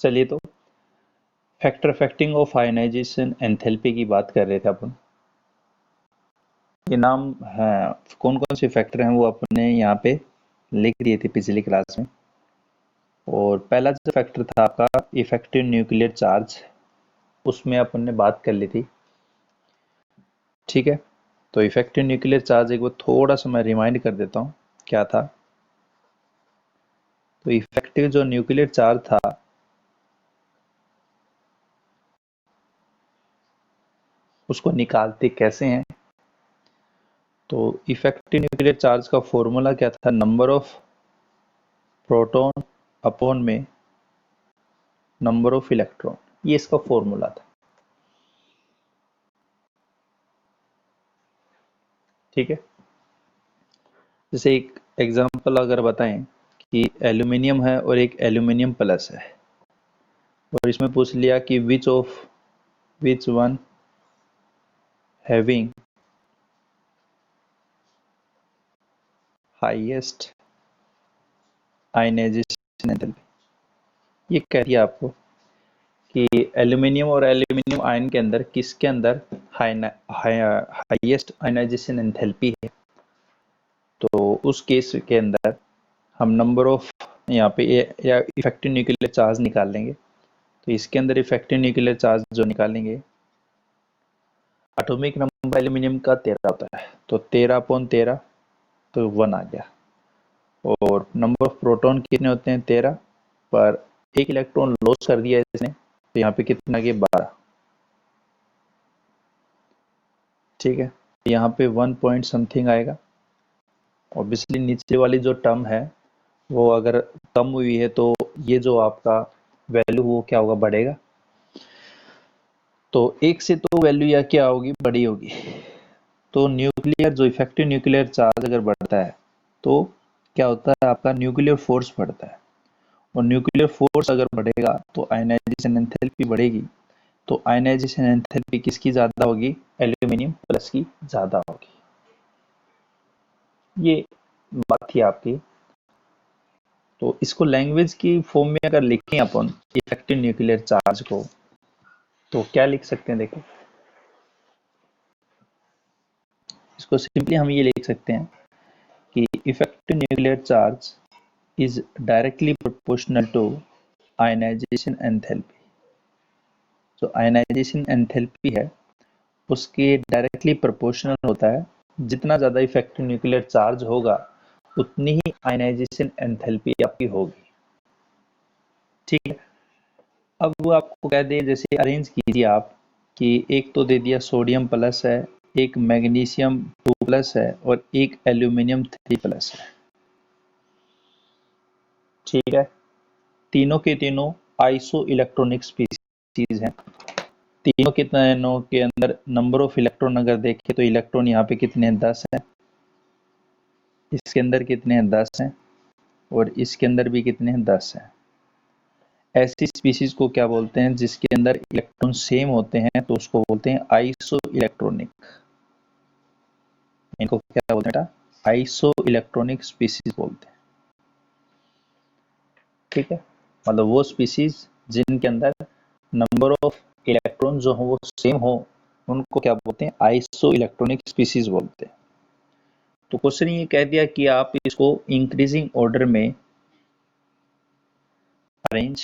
चलिए तो factor affecting of ionisation enthalpy की बात कर रहे थे अपन। ये नाम है, कौन कौन से फैक्टर हैं वो अपने यहाँ पे लिख दिए थे पिछली क्लास में। और पहला जो फैक्टर था आपका इफेक्टिव न्यूक्लियर चार्ज, उसमें अपन ने बात कर ली थी। ठीक है, तो इफेक्टिव न्यूक्लियर चार्ज एक बार थोड़ा सा मैं रिमाइंड कर देता हूँ क्या था। तो इफेक्टिव जो न्यूक्लियर चार्ज था उसको निकालते कैसे हैं। तो इफेक्टिव न्यूक्लियर चार्ज का फॉर्मूला क्या था, नंबर ऑफ प्रोटॉन अपॉन में नंबर ऑफ इलेक्ट्रॉन, ये इसका फॉर्मूला था। ठीक है, जैसे एक एग्जांपल अगर बताएं कि एल्यूमिनियम है और एक एल्यूमिनियम प्लस है, और इसमें पूछ लिया कि which one having highest ionisation enthalpy, ये कह दिया आपको कि एल्यूमिनियम और एल्यूमिनियम आयन के अंदर किसके अंदर हाईएस्ट आयनाइजेशन एंथैल्पी है। तो उस केस के अंदर हम नंबर ऑफ यहाँ पे या इफेक्टिव न्यूक्लियर चार्ज निकाल लेंगे। तो इसके अंदर इफेक्टिव न्यूक्लियर चार्ज जो निकालेंगे, एटॉमिक नंबर एल्यूमिनियम का 13 होता है, तो 13/13 तो 1 आ गया। और नंबर ऑफ प्रोटॉन कितने होते हैं 13, पर एक इलेक्ट्रॉन लॉस कर दिया इसने, तो यहाँ पे कितना गया 12। ठीक है, यहाँ पे 1 पॉइंट समथिंग आएगा। ऑब्वियसली नीचे वाली जो टर्म है वो अगर कम हुई है तो ये जो आपका वैल्यू वो क्या होगा, बढ़ेगा। तो एक से तो वैल्यू या क्या होगी, बड़ी होगी। तो न्यूक्लियर जो इफेक्टिव न्यूक्लियर चार्ज अगर बढ़ता है तो क्या होता है, आपका न्यूक्लियर फोर्स बढ़ता है। और न्यूक्लियर फोर्स अगर बढ़ेगा तो आयनाइजेशन एंथैल्पी बढ़ेगी। तो आयनाइजेशन एंथैल्पी किसकी ज्यादा होगी, एल्यूमिनियम प्लस की ज्यादा होगी। ये बात थी आपकी। तो इसको लैंग्वेज की फॉर्म में अगर लिखें अपन इफेक्टिव न्यूक्लियर चार्ज को, तो क्या लिख सकते हैं, देखो इसको सिंपली हम ये लिख सकते हैं कि effective nuclear charge is directly proportional to ionisation enthalpy. जो आयनाइजेशन एंथैल्पी है उसके डायरेक्टली प्रोपोर्शनल होता है। जितना ज़्यादा इफेक्टिव न्यूक्लियर चार्ज होगा उतनी ही आयनाइजेशन एंथैल्पी आपकी होगी। ठीक है, अब वो आपको कह दे, जैसे अरेंज कीजिए आप कि एक तो दे दिया सोडियम प्लस है, एक मैग्नीशियम 2 प्लस है और एक एल्यूमिनियम 3 प्लस है। ठीक है, तीनों के तीनों आइसो इलेक्ट्रॉनिक स्पीसीज हैं। तीनों के तीनों के अंदर नंबर ऑफ इलेक्ट्रॉन अगर देखें तो इलेक्ट्रॉन यहाँ पे कितने हैं, 10 हैं। इसके अंदर कितने हैं, 10 हैं। और इसके अंदर भी कितने हैं, 10 हैं। ऐसी स्पीसीज को क्या बोलते हैं, जिसके अंदर इलेक्ट्रॉन सेम होते हैं, तो उसको बोलते हैं आइसो इलेक्ट्रॉनिक। इनको क्या बोलते हैं बेटा, आइसो इलेक्ट्रॉनिक स्पीसीज बोलते हैं। ठीक है, मतलब वो स्पीसीज जिनके अंदर नंबर ऑफ इलेक्ट्रॉन जो हो वो सेम हो, उनको क्या बोलते हैं, आइसो इलेक्ट्रॉनिक स्पीसीज बोलते हैं। तो क्वेश्चन ये कह दिया कि आप इसको इंक्रीजिंग ऑर्डर में arrange,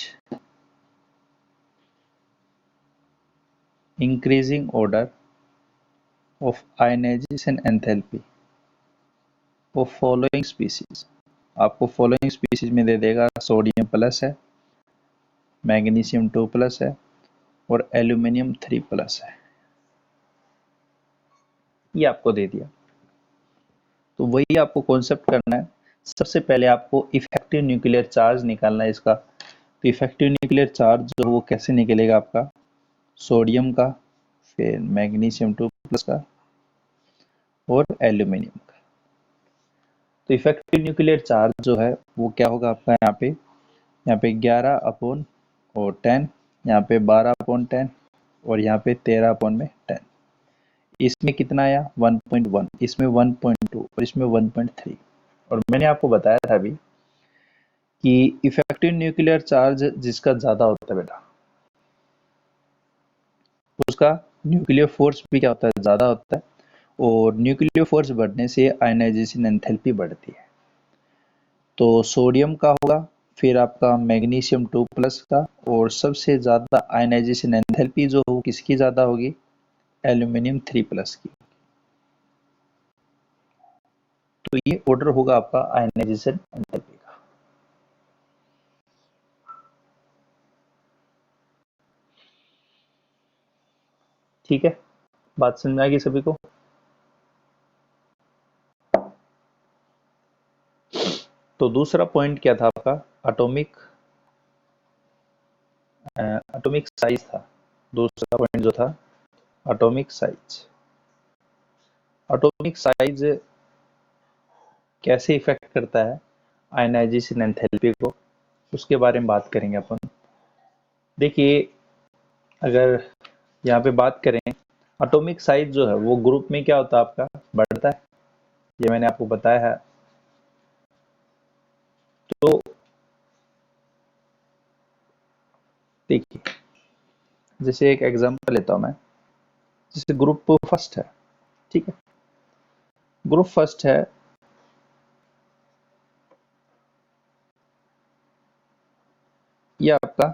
increasing order of ionization enthalpy of following species। आपको फॉलोइंग स्पीसीज में दे देगा, सोडियम प्लस है, मैग्नीशियम 2 प्लस है और एल्यूमिनियम 3 प्लस है। ये आपको दे दिया। तो वही आपको कॉन्सेप्ट करना है। सबसे पहले आपको इफेक्टिव न्यूक्लियर चार्ज निकालना है इसका। तो इफेक्टिव न्यूक्लियर चार्ज जो वो कैसे निकलेगा, आपका सोडियम का, फिर मैग्नीशियम 2 प्लस का और एल्यूमिनियम का। तो इफेक्टिव न्यूक्लियर चार्ज जो है वो क्या होगा आपका, यहाँ पे 11/10, यहाँ पे 12/10 और यहाँ पे 13/10। इसमें कितना आया 1.1, इसमें 1.2 और इसमें 1.3। और मैंने आपको बताया था अभी कि इफेक्टिव न्यूक्लियर चार्ज जिसका ज्यादा होता है बेटा, उसका न्यूक्लियर फोर्स भी क्या होता है, ज्यादा होता है, और न्यूक्लियर फोर्स बढ़ने से आयनाइजेशन एंथैल्पी बढ़ती है। तो सोडियम का होगा, फिर आपका मैग्नीशियम 2+ का, और सबसे ज्यादा आयनाइजेशन एंथैल्पी जो हो किसकी ज्यादा होगी, एल्यूमिनियम 3+ की। तो ये ऑर्डर होगा आपका आयनाइजेशन एंथैल्पी का। ठीक है, बात समझ में आएगी सभी को। तो दूसरा पॉइंट क्या था आपका, एटॉमिक एटॉमिक साइज था। दूसरा पॉइंट जो था एटॉमिक साइज। एटॉमिक साइज कैसे इफेक्ट करता है आयनाइजेशन एंथैल्पी को, उसके बारे में बात करेंगे अपन। देखिए, अगर यहाँ पे बात करें, एटॉमिक साइज जो है वो ग्रुप में क्या होता है आपका, बढ़ता है, ये मैंने आपको बताया है। तो देखिए, जैसे एक एग्जांपल लेता हूं मैं, जैसे ग्रुप फर्स्ट है, ठीक है, ग्रुप फर्स्ट है, ये आपका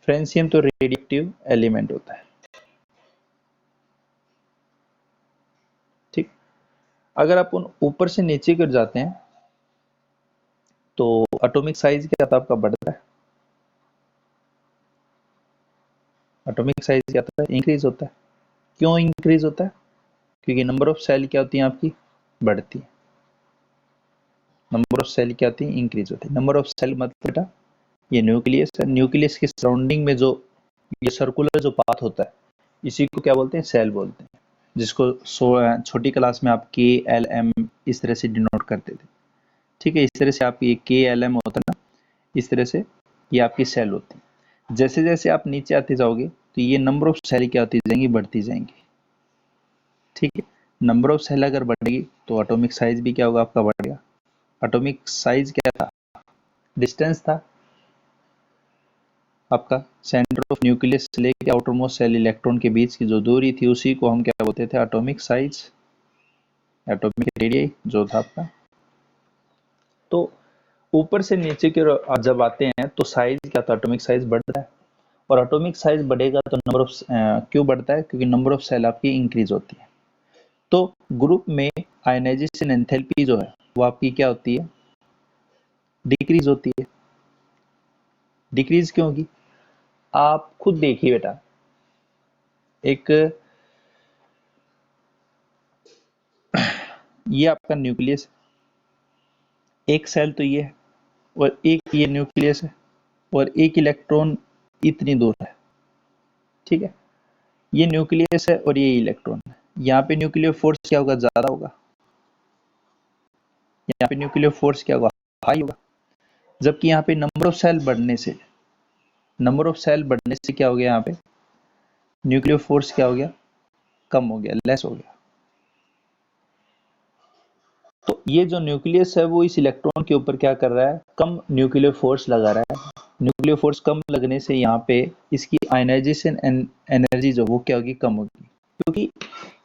फ्रेंसियम तो रेडिएक्टिव एलिमेंट होता है, ठीक। अगर अपन ऊपर से नीचे गिर जाते हैं तो एटॉमिक साइज क्या था आपका, बढ़ता है। एटॉमिक साइज क्या होता है, इंक्रीज होता है। क्यों इंक्रीज होता है, क्योंकि नंबर ऑफ सेल क्या होती है आपकी, बढ़ती है। नंबर ऑफ सेल क्या होती है, इंक्रीज होती है। नंबर ऑफ सेल मतलब बेटा ये न्यूक्लियस है, न्यूक्लियस के सराउंडिंग में जो ये सर्कुलर जो पाथ होता है, इसी को क्या बोलते हैं, सेल बोलते हैं, जिसको छोटी क्लास में आप KLM इस तरह से डिनोट करते थे, ठीक है। इस तरह से आप ये KLM होता है ना, इस तरह से ये आपकी सेल होती है। जैसे जैसे आप नीचे आते जाओगे तो ये नंबर ऑफ सेल क्या होती जाएंगी, बढ़ती जाएंगी, ठीक है। नंबर ऑफ सेल अगर बढ़ेगी तो एटॉमिक साइज भी क्या होगा आपका, बढ़ेगा। एटॉमिक साइज क्या था, डिस्टेंस था आपका सेंटर ऑफ न्यूक्लियस से लेके आउटर मोस्ट सेल इलेक्ट्रॉन के बीच की जो दूरी थी, उसी को हम क्या बोलते थे, एटॉमिक साइज, एटॉमिक रेडियस जो था आपका। तो ऊपर से नीचे की जब आते हैं तो साइज क्या था, एटॉमिक साइज बढ़ता है, और एटॉमिक साइज बढ़ेगा तो नंबर ऑफ क्यों बढ़ता है, क्योंकि नंबर ऑफ सेल आपकी इंक्रीज होती है। तो ग्रुप में आयनाइजेशन एंथैल्पी जो है वो आपकी क्या होती है, डिक्रीज होती है। डिक्रीज क्यों होगी, आप खुद देखिए बेटा, एक ये आपका न्यूक्लियस, एक सेल तो ये है, और एक ये न्यूक्लियस है, और एक इलेक्ट्रॉन इतनी दूर है, ठीक है। ये न्यूक्लियस है और ये इलेक्ट्रॉन है। यहाँ पे न्यूक्लियर फोर्स क्या होगा, ज्यादा होगा। यहाँ पे न्यूक्लियर फोर्स क्या होगा, हाई होगा। जबकि यहाँ पे नंबर ऑफ सेल बढ़ने से, नंबर ऑफ सेल बढ़ने से क्या हो गया, यहाँ पे न्यूक्लियर फोर्स क्या हो गया, कम हो गया, लेस हो गया। तो ये जो न्यूक्लियस है वो इस इलेक्ट्रॉन के ऊपर क्या कर रहा है, कम न्यूक्लियर फोर्स लगा रहा है। न्यूक्लियर फोर्स कम लगने से यहाँ पे इसकी आयनाइजेशन एनर्जी जो वो क्या होगी, कम होगी। क्योंकि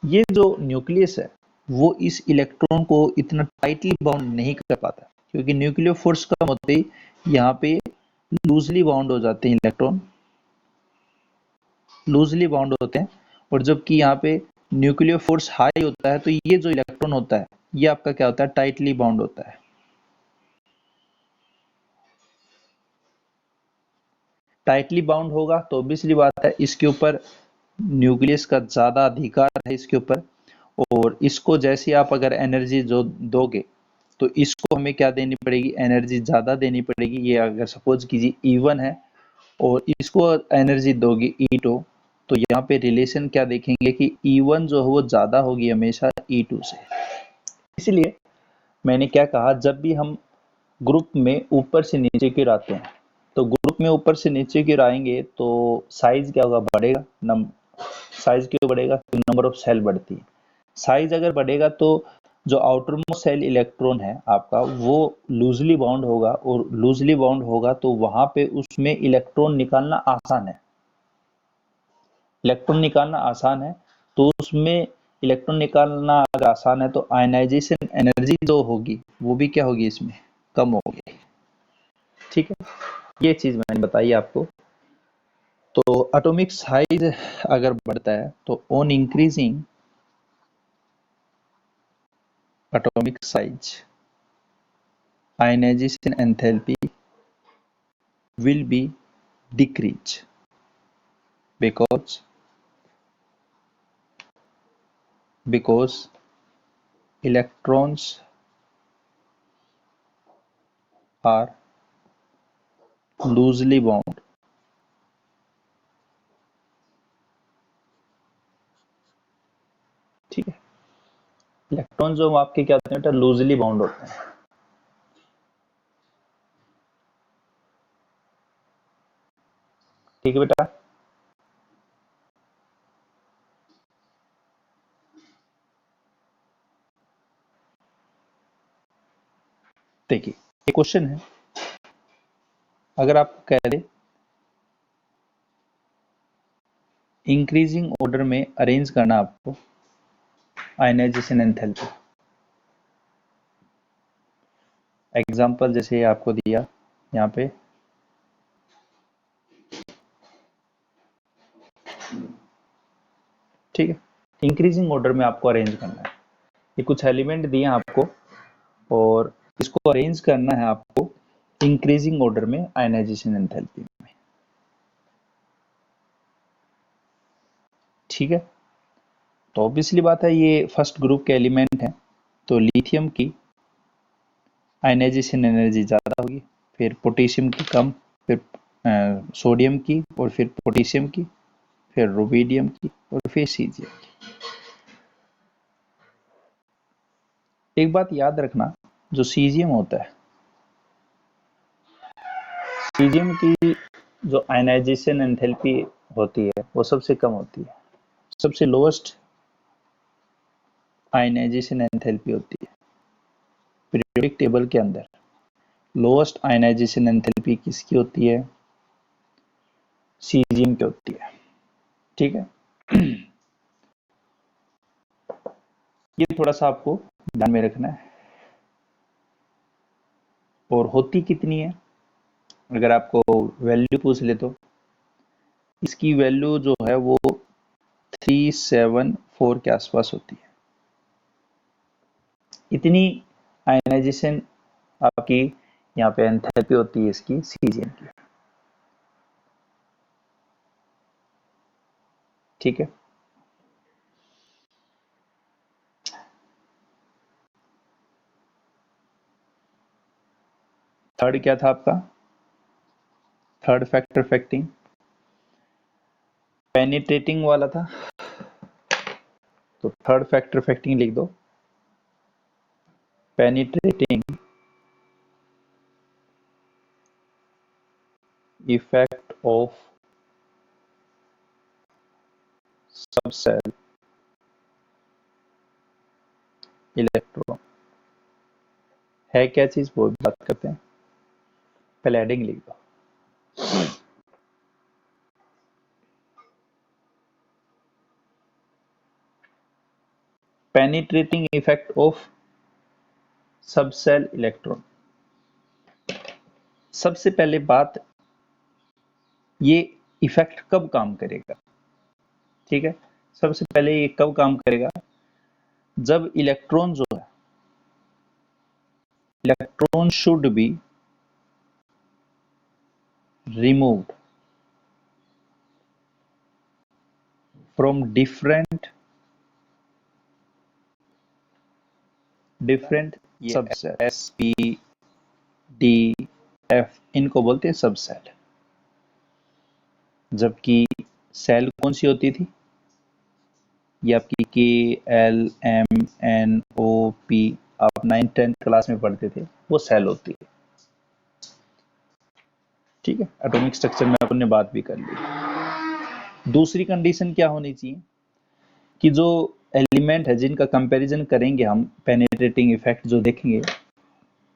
ये जो न्यूक्लियस है वो इस इलेक्ट्रॉन को इतना टाइटली बाउंड नहीं कर पाता, क्योंकि न्यूक्लियर फोर्स कम होते ही यहाँ पे लूजली बाउंड हो जाते हैं इलेक्ट्रॉन, लूजली बाउंड होते हैं। और जबकि यहाँ पे न्यूक्लियर फोर्स हाई होता है तो ये जो इलेक्ट्रॉन होता है ये आपका क्या होता है, टाइटली बाउंड होता है। टाइटली बाउंड होगा तो ऑब्वियसली बात है इसके ऊपर न्यूक्लियस का ज्यादा अधिकार है इसके ऊपर, और इसको जैसे आप अगर एनर्जी जो दोगे तो इसको हमें क्या देनी पड़ेगी, एनर्जी ज्यादा देनी पड़ेगी। ये अगर सपोज कीजिए E1 है और इसको एनर्जी दोगे E2, तो यहाँ पे रिलेशन क्या देखेंगे कि E1 जो है वो ज्यादा होगी हमेशा E2 से। इसलिए मैंने क्या कहा, जब भी हम ग्रुप में ऊपर से नीचे की ओर आते हैं तो ग्रुप में ऊपर से नीचे की ओर आएंगे तो साइज क्या होगा, बढ़ेगा। साइज क्यों बढ़ेगा, नंबर ऑफ सेल बढ़ती है। साइज अगर बढ़ेगा तो जो आउटर मोस्ट सेल इलेक्ट्रॉन है आपका वो लूजली बाउंड होगा, और लूजली बाउंड होगा तो वहां पे उसमें इलेक्ट्रॉन निकालना आसान है। इलेक्ट्रॉन निकालना आसान है, तो उसमें इलेक्ट्रॉन निकालना अगर आसान है तो आयनाइजेशन एनर्जी जो होगी वो भी क्या होगी, इसमें कम होगी। ठीक है, ये चीज मैंने बताई आपको। तो एटॉमिक साइज अगर बढ़ता है तो on increasing atomic size, ionization enthalpy will be decreased because electrons are loosely bound. ठीक है, इलेक्ट्रॉन जो आपके क्या होते हैं बेटा, लूजली बाउंड होते हैं। ठीक है बेटा, देखिए एक क्वेश्चन है, अगर आप कह दे इंक्रीजिंग ऑर्डर में अरेंज करना आपको आयनाइजेशन एंथैल्पी, एग्जांपल जैसे आपको दिया यहाँ पे, ठीक है, इंक्रीजिंग ऑर्डर में आपको अरेंज करना है। ये कुछ एलिमेंट दिए हैं आपको और इसको अरेंज करना है आपको इंक्रीजिंग ऑर्डर में आयनाइजेशन एंथैल्पी में। ठीक है, तो ऑब्वियसली बात है ये फर्स्ट ग्रुप के एलिमेंट हैं, तो लिथियम की आयनाइजेशन एनर्जी ज़्यादा होगी, फिर पोटेशियम की कम, फिर सोडियम की, और फिर पोटेशियम की, फिर रुबिडियम की, और फिर सीजियम की। एक बात याद रखना, जो सीजियम होता है, सीजियम की जो आयनाइजेशन एंथैल्पी होती है वो सबसे कम होती है, सबसे लोएस्ट आयनाइजेशन एंथैल्पी होती है पीरियोडिक टेबल के अंदर। लोएस्ट आयनाइजेशन एंथैल्पी किसकी होती है, सीजियम की होती है। ठीक है, ये थोड़ा सा आपको ध्यान में रखना है। और होती कितनी है, अगर आपको वैल्यू पूछ ले तो इसकी वैल्यू जो है वो 374 के आसपास होती है। इतनी आयनाइजेशन आपकी यहाँ पे एंथैल्पी होती है इसकी सीजियम की। ठीक है, थर्ड क्या था आपका, थर्ड फैक्टर फैक्टिंग पेनिट्रेटिंग वाला था, तो थर्ड फैक्टर फैक्टिंग लिख दो, penetrating effect of subshell electron है क्या चीज, वो बात करते हैं, पहले एडिंग लिख दो। Penetrating effect of subshell electron, सबसे पहले बात ये इफेक्ट कब काम करेगा। ठीक है, सबसे पहले ये कब काम करेगा, जब इलेक्ट्रॉन जो है, electron should be removed from different subshell, S P D F, इनको बोलते हैं सबसेल। जबकि सेल कौन सी होती थी, ये आपकी K L M N O P, आप 9th-10th क्लास में पढ़ते थे, वो सेल होती है। ठीक है, एटॉमिक स्ट्रक्चर में अपन ने बात भी कर ली। दूसरी कंडीशन क्या होनी चाहिए कि जो एलिमेंट एलिमेंट है जिनका कंपैरिजन करेंगे हम, पेनिट्रेटिंग इफेक्ट जो देखेंगे,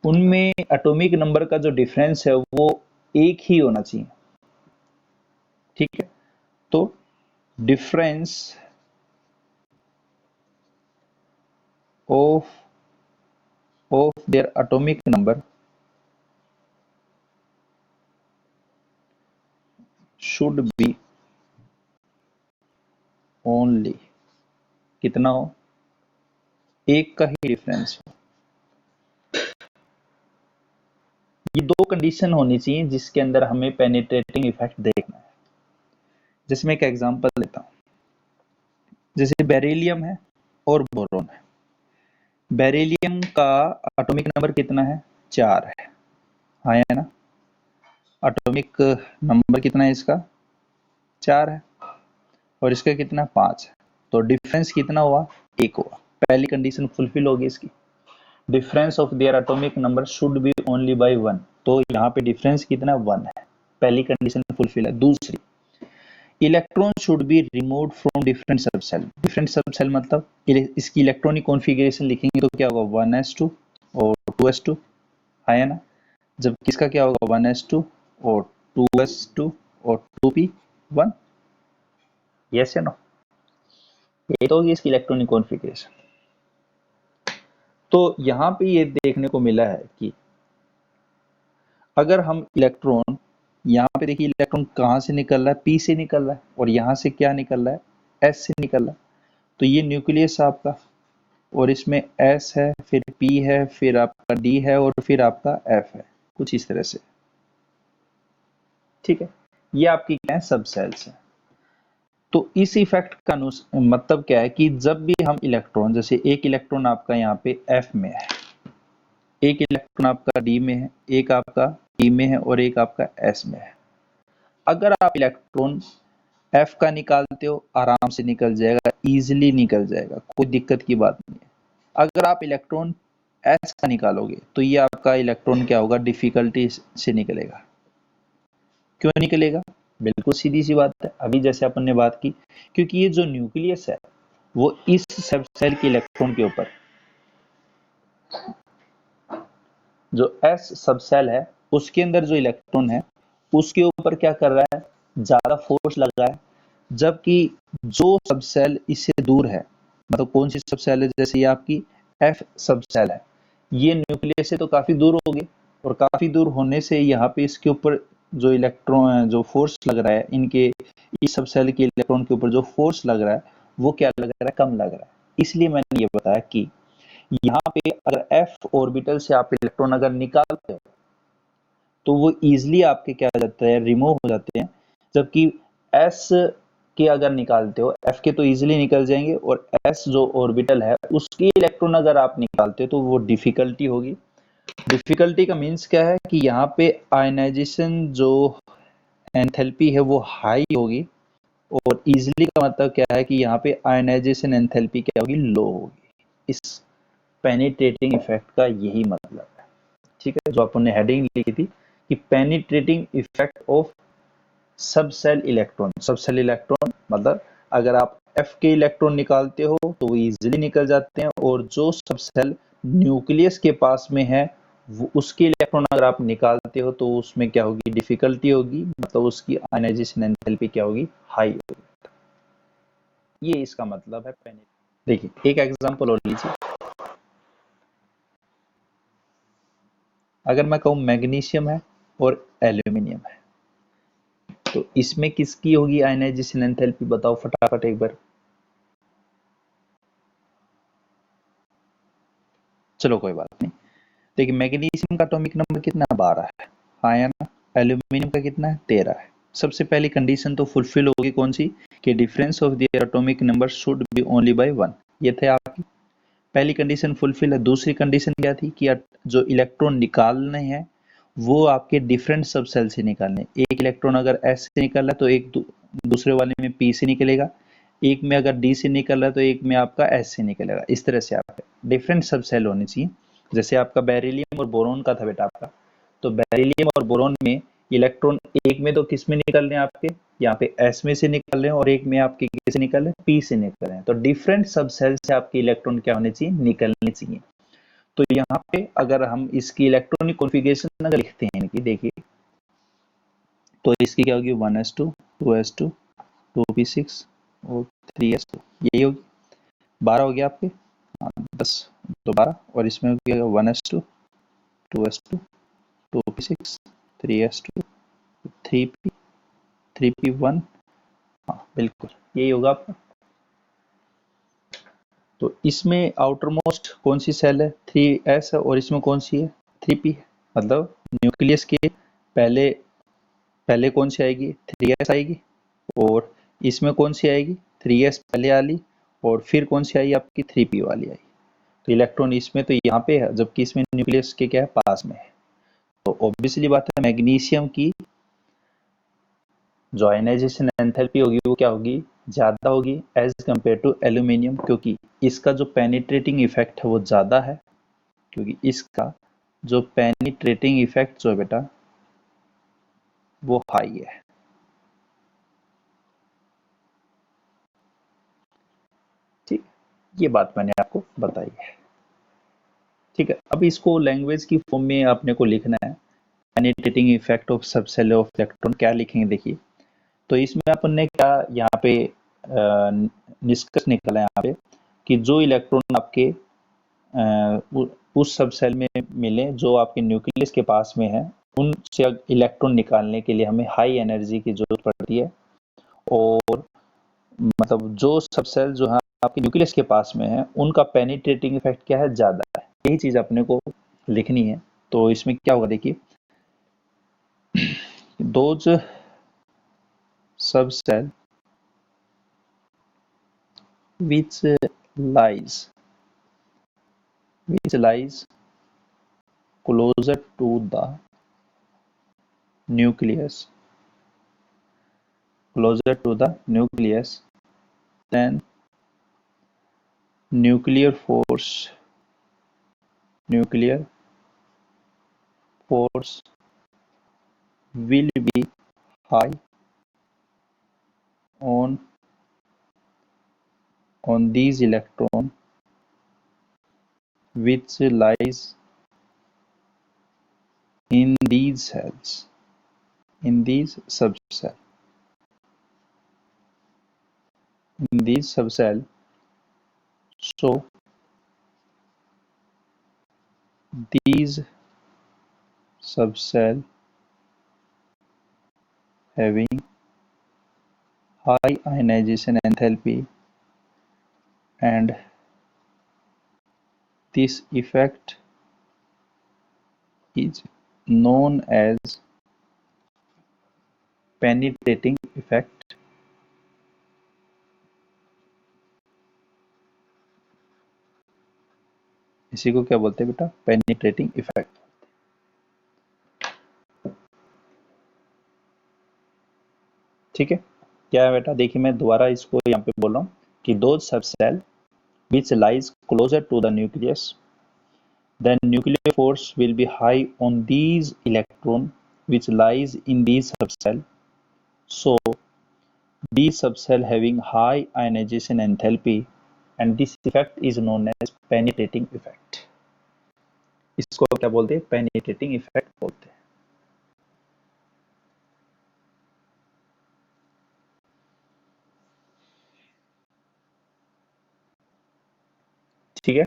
उनमें एटॉमिक नंबर का जो डिफरेंस है वो एक ही होना चाहिए। ठीक है, तो difference of their atomic number should be only, कितना हो, एक का ही डिफरेंस हो। ये दो कंडीशन होनी चाहिए जिसके अंदर हमें पेनिट्रेटिंग इफेक्ट देखना है। जैसे मैं एक एग्जांपल लेता हूं, जैसे बेरिलियम है और बोरोन है। बेरिलियम का एटॉमिक नंबर कितना है, 4 है, हाँ है ना। एटॉमिक नंबर कितना है इसका, 4 है, और इसका कितना, 5 है। तो डिफरेंस कितना हुआ, 1 हुआ। पहली कंडीशन फुलफिल होगी इसकी, difference of their atomic number should be only by 1। तो यहाँ पे डिफरेंस कितना, 1 है, पहली कंडीशन फुलफिल है। दूसरी, electron should be removed from different subshell. Different subshell मतलब इसकी इलेक्ट्रॉनिक कॉन्फ़िगरेशन लिखेंगे तो क्या होगा, 1s2 और 2s2, है ना। जब किसका क्या होगा, 1s2 और 2s2 और 2p1, यस या नो। ये तो होगी इसकी इलेक्ट्रॉनिक कॉन्फ़िगरेशन। तो यहाँ पे ये देखने को मिला है कि अगर हम इलेक्ट्रॉन, यहाँ पे देखिए इलेक्ट्रॉन कहाँ से निकल रहा है, पी से निकल रहा है, और यहाँ से क्या निकल रहा है, एस से निकल रहा है। तो ये न्यूक्लियस आपका, और इसमें एस है, फिर पी है, फिर आपका डी है, और फिर आपका एफ है, कुछ इस तरह से। ठीक है, ये आपकी क्या है, सब सेल्स है। तो इस इफेक्ट का मतलब क्या है कि जब भी हम इलेक्ट्रॉन, जैसे एक इलेक्ट्रॉन आपका यहाँ पे एफ में है, एक इलेक्ट्रॉन आपका डी में है, एक आपका पी में है, और एक आपका एस में है। अगर आप इलेक्ट्रॉन एफ का निकालते हो, आराम से निकल जाएगा, इजीली निकल जाएगा, कोई दिक्कत की बात नहीं है। अगर आप इलेक्ट्रॉन एस का निकालोगे तो ये आपका इलेक्ट्रॉन क्या होगा, डिफिकल्टी से निकलेगा। क्यों निकलेगा, बिल्कुल सीधी सी बात है, अभी जैसे अपन ने बात की, क्योंकि ये जो न्यूक्लियस है वो इस सब सेल के इलेक्ट्रॉन के ऊपर, जो एस सब सेल है उसके अंदर जो इलेक्ट्रॉन है उसके ऊपर क्या कर रहा है, ज्यादा फोर्स लग रहा है। जबकि जो सब सेल इससे दूर है, मतलब कौन सी सब सेल है, जैसे ये आपकी एफ सब सेल है, ये न्यूक्लियस से तो काफी दूर होगी, और काफी दूर होने से यहाँ पे इसके ऊपर जो इलेक्ट्रॉन, जो फोर्स लग रहा है, इनके इस सब सेल के इलेक्ट्रॉन के ऊपर जो फोर्स लग रहा है वो क्या लग रहा है, कम लग रहा है। इसलिए मैंने ये बताया कि यहाँ पे अगर एफ ऑर्बिटल से आप इलेक्ट्रॉन अगर निकालते हो तो वो इजिली आपके क्या हो जाता है, रिमूव हो जाते हैं। जबकि एस के अगर निकालते हो, एफ के तो इजिली निकल जाएंगे, और एस जो ऑर्बिटल है उसकी इलेक्ट्रॉन अगर आप निकालते हो तो वो डिफिकल्टी होगी। डिफिकल्टी का मीन्स क्या है कि यहाँ पे आयनाइजेशन जो एंथैल्पी है वो हाई होगी, और इजिली का मतलब क्या है कि यहाँ पे आयनाइजेशन एंथैल्पी क्या होगी, लो होगी। इस पेनिट्रेटिंग इफेक्ट का यही मतलब है। ठीक है, जो अपन ने हेडिंग लिखी थी कि पेनिट्रेटिंग इफेक्ट ऑफ सब सेल इलेक्ट्रॉन। सब सेल इलेक्ट्रॉन मतलब अगर आप एफ के इलेक्ट्रॉन निकालते हो तो वो इजीली निकल जाते हैं, और जो सब सेल न्यूक्लियस के पास में है वो उसके इलेक्ट्रॉन अगर आप निकालते हो तो उसमें क्या होगी, डिफिकल्टी होगी, मतलब उसकी आयनाइजेशन एंथैल्पी क्या होगी, हाई होगी। ये इसका मतलब है पेनिट्रेटिंग। देखिए एक एग्जांपल और लीजिए, अगर मैं कहूं मैग्नीशियम है और एल्यूमिनियम है, तो इसमें किसकी होगी आयनाइजेशन एंथैल्पी, बताओ फटाफट एक बार। चलो कोई बात नहीं। देखिए मैग्नीशियम का एटॉमिक नंबर कितना, 12 है, हाँ या ना। एल्यूमिनियम का कितना है, 13 है। सबसे पहली कंडीशन तो फुलफिल होगी, कौन सी, कि difference of their atomic number should be only by 1। ये थे आपकी पहली कंडीशन फुलफिल है। दूसरी कंडीशन क्या थी कि जो इलेक्ट्रॉन निकालने हैं वो आपके डिफरेंट सब सेल से निकालने। एक इलेक्ट्रॉन अगर एस से निकल रहा है तो एक दूसरे वाले में पी से निकलेगा, एक में अगर डी से निकल रहा है तो एक में आपका एस से निकलेगा। इस तरह से आपके डिफरेंट सब सेल होने चाहिए। जैसे आपका बेरिलियम और बोरोन का था बेटा आपका, तो बेरिलियम और बोरोन में इलेक्ट्रॉन एक में तो किस में निकल रहे हैं आपके, यहाँ पे एस में से निकल रहे हैं, और एक में आपके किस निकल रहे हैं, पी से निकल रहे हैं। तो डिफरेंट सब सेल से आपके इलेक्ट्रॉन क्या होने चाहिए, निकलने चाहिए। तो यहाँ पे अगर हम इसकी इलेक्ट्रॉनिक कॉन्फ़िगरेशन अगर लिखते हैं इनकी, देखिए तो इसकी क्या होगी, 1s2 2s2 2p6 और 3s2, यही होगी। 12 हो गया आपके, हाँ 10 तो 12, और इसमें हो गया 1s2 2s2 2p6 3s2 3p 3p1, हाँ बिल्कुल यही होगा आपका। तो इसमें आउटर मोस्ट कौन सी सेल है, 3s है, और इसमें कौन सी है, 3p है। मतलब न्यूक्लियस के पहले पहले कौन सी आएगी, 3s आएगी, और इसमें कौन सी आएगी, 3s पहले वाली, और फिर कौन सी आई आपकी, 3p वाली आई। तो इलेक्ट्रॉन इसमें तो यहाँ पे है, जबकि इसमें न्यूक्लियस के क्या है, पास में है। तो ऑब्वियसली बात है, मैग्नीशियम की जो आयनाइजेशन एंथैल्पी होगी वो क्या होगी, ज़्यादा होगी एज कम्पेयर टू एल्यूमिनियम, क्योंकि इसका जो पेनिट्रेटिंग इफेक्ट है वो ज़्यादा है, क्योंकि इसका जो पेनिट्रेटिंग इफेक्ट जो है बेटा वो हाई है। ठीक, ये बात मैंने आपको बताई है। ठीक है, अब इसको लैंग्वेज की फॉर्म में आपने को लिखना है, penetrating effect of subshell of electron, क्या लिखेंगे देखिए। तो इसमें अपन ने क्या यहाँ पे निष्कर्ष निकाला है यहाँ पे, कि जो इलेक्ट्रॉन आपके उस सब सेल में मिले जो आपके न्यूक्लियस के पास में है, उनसे इलेक्ट्रॉन निकालने के लिए हमें हाई एनर्जी की जरूरत पड़ती है। और मतलब जो सब सेल जो है आपके न्यूक्लियस के पास में है, उनका पेनिट्रेटिंग इफेक्ट क्या है, ज्यादा है। यही चीज अपने को लिखनी है। तो इसमें क्या होगा देखिए, दोज सब cell which lies closer to the nucleus then nuclear force will be high on these electron which lies in these cells, in these subcell. So these subcell having high ionization enthalpy, and this effect is known as penetrating effect. इसी को क्या बोलते हैं बेटा, penetrating effect. ठीक है, क्या है बेटा, देखिए मैं दोबारा इसको यहाँ पे बोल रहा हूँ कि दोज सब cell which lies closer to the nucleus, then nuclear force will be high on these electron which lies in these subcell. So these subcell having high ionization enthalpy, and this effect is known as penetrating effect. इसको क्या बोलते हैं, penetrating effect बोलते हैं। ठीक है,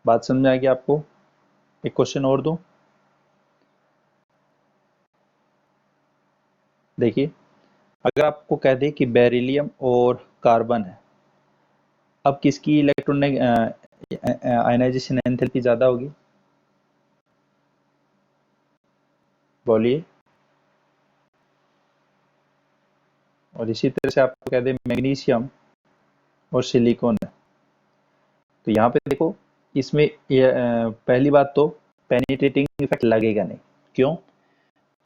बात समझ में आ गई आपको। एक क्वेश्चन और दूं, देखिए अगर आपको कह दे कि बेरिलियम और कार्बन है, अब किसकी इलेक्ट्रॉन आयनाइजेशन एंथैल्पी ज्यादा होगी, बोलिए। और इसी तरह से आपको कह दे मैग्नीशियम और सिलिकॉन है, तो यहाँ पे देखो इसमें पहली बात तो पेनिट्रेटिंग इफेक्ट लगेगा नहीं। क्यों,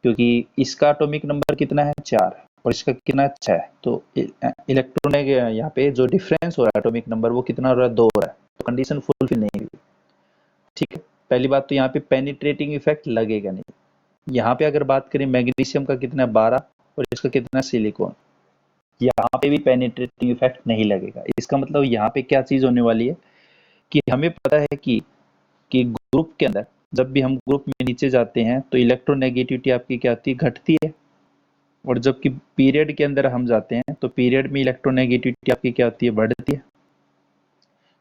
क्योंकि इसका एटॉमिक नंबर कितना है, 4, और इसका कितना अच्छा है, तो इलेक्ट्रॉन यहाँ पे जो डिफरेंस हो रहा है एटॉमिक नंबर वो कितना हो रहा है, 2 हो रहा है, तो कंडीशन फुलफिल नहीं हुई। ठीक है, पहली बात तो यहाँ पे पेनिट्रेटिंग इफेक्ट लगेगा नहीं। यहाँ पे अगर बात करें मैग्नीशियम का कितना 12 और इसका कितना सिलिकॉन, यहाँ पे भी पेनिट्रेटिंग इफेक्ट नहीं लगेगा। इसका मतलब यहाँ पे क्या चीज होने वाली है कि हमें पता है कि ग्रुप के अंदर जब भी हम ग्रुप में नीचे जाते हैं तो इलेक्ट्रोनेगेटिविटी आपकी क्या होती है, घटती है, और जबकि पीरियड के अंदर हम जाते हैं तो पीरियड में इलेक्ट्रोनेगेटिविटी आपकी क्या होती है, बढ़ती है।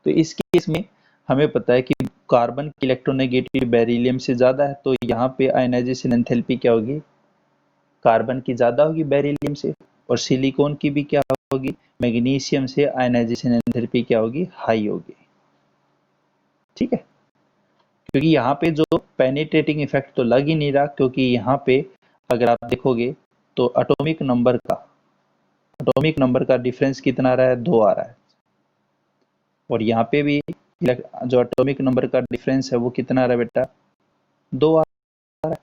तो इस केस में हमें पता है कि कार्बन की इलेक्ट्रोनेगेटिविटी बेरिलियम से ज्यादा है, तो यहाँ पे आयनाइजेशन एंथैल्पी क्या होगी, कार्बन की ज्यादा होगी बेरिलियम से, और सिलिकॉन की भी क्या होगी, मैग्नीशियम से आयनाइजेशन एंथैल्पी क्या होगी, हाई होगी। ठीक है, क्योंकि यहाँ पे जो पेनिट्रेटिंग इफेक्ट तो लग ही नहीं रहा, क्योंकि यहाँ पे अगर आप देखोगे तो एटॉमिक नंबर का डिफरेंस कितना आ रहा है, 2 आ रहा है, और यहाँ पे भी जो एटॉमिक नंबर का डिफरेंस है वो कितना आ रहा है बेटा, 2 आ रहा है।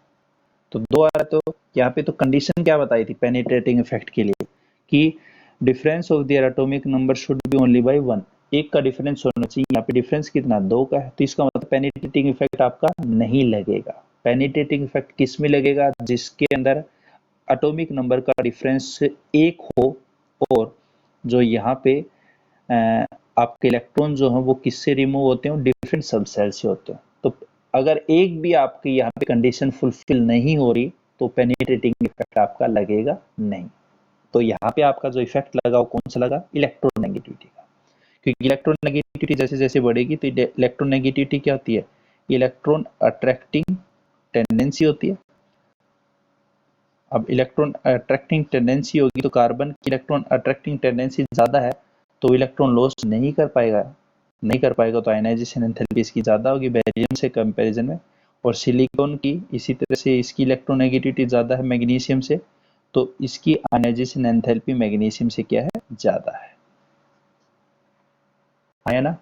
तो 2 आ रहा है, तो यहाँ पे तो कंडीशन क्या बताई थी पेनिट्रेटिंग इफेक्ट के लिए कि difference of their atomic number should be only by 1, एक का डिफरेंस होना चाहिए। यहाँ पे डिफरेंस कितना, 2 का है, तो इसका मतलब पेनिट्रेटिंग इफेक्ट आपका नहीं लगेगा। पेनिट्रेटिंग इफेक्ट किस में लगेगा, जिसके अंदर एटॉमिक नंबर का डिफरेंस 1 हो, और जो यहाँ पे आपके इलेक्ट्रॉन जो है वो किससे रिमूव होते हैं, डिफरेंट सबसेल से होते हैं। तो अगर एक भी आपकी यहाँ पे कंडीशन फुलफिल नहीं हो रही तो पेनिट्रेटिंग इफेक्ट आपका लगेगा नहीं। तो यहाँ पे आपका जो इफेक्ट लगा वो कौन सा लगा, इलेक्ट्रोनेगेटिविटी का, क्योंकि इलेक्ट्रोनेगेटिविटी जैसे जैसे बढ़ेगी तो इलेक्ट्रोनेगेटिविटी क्या होती है, इलेक्ट्रॉन अट्रैक्टिंग टेंडेंसी होती है। अब इलेक्ट्रॉन अट्रैक्टिंग टेंडेंसी होगी तो कार्बन की इलेक्ट्रॉन अट्रैक्टिंग टेंडेंसी ज्यादा है, तो इलेक्ट्रॉन लॉस नहीं कर पाएगा, तो आयनाइजेशन एंथैल्पी इसकी ज्यादा होगी बेरिलियम से कंपैरिजन में। और सिलिकॉन की इसी तरह से इसकी इलेक्ट्रोनेगेटिविटी ज्यादा है मैग्नीशियम से, तो इसकी आयनाइजेशन एंथैल्पी मैग्नीशियम से क्या है, ज्यादा है ना।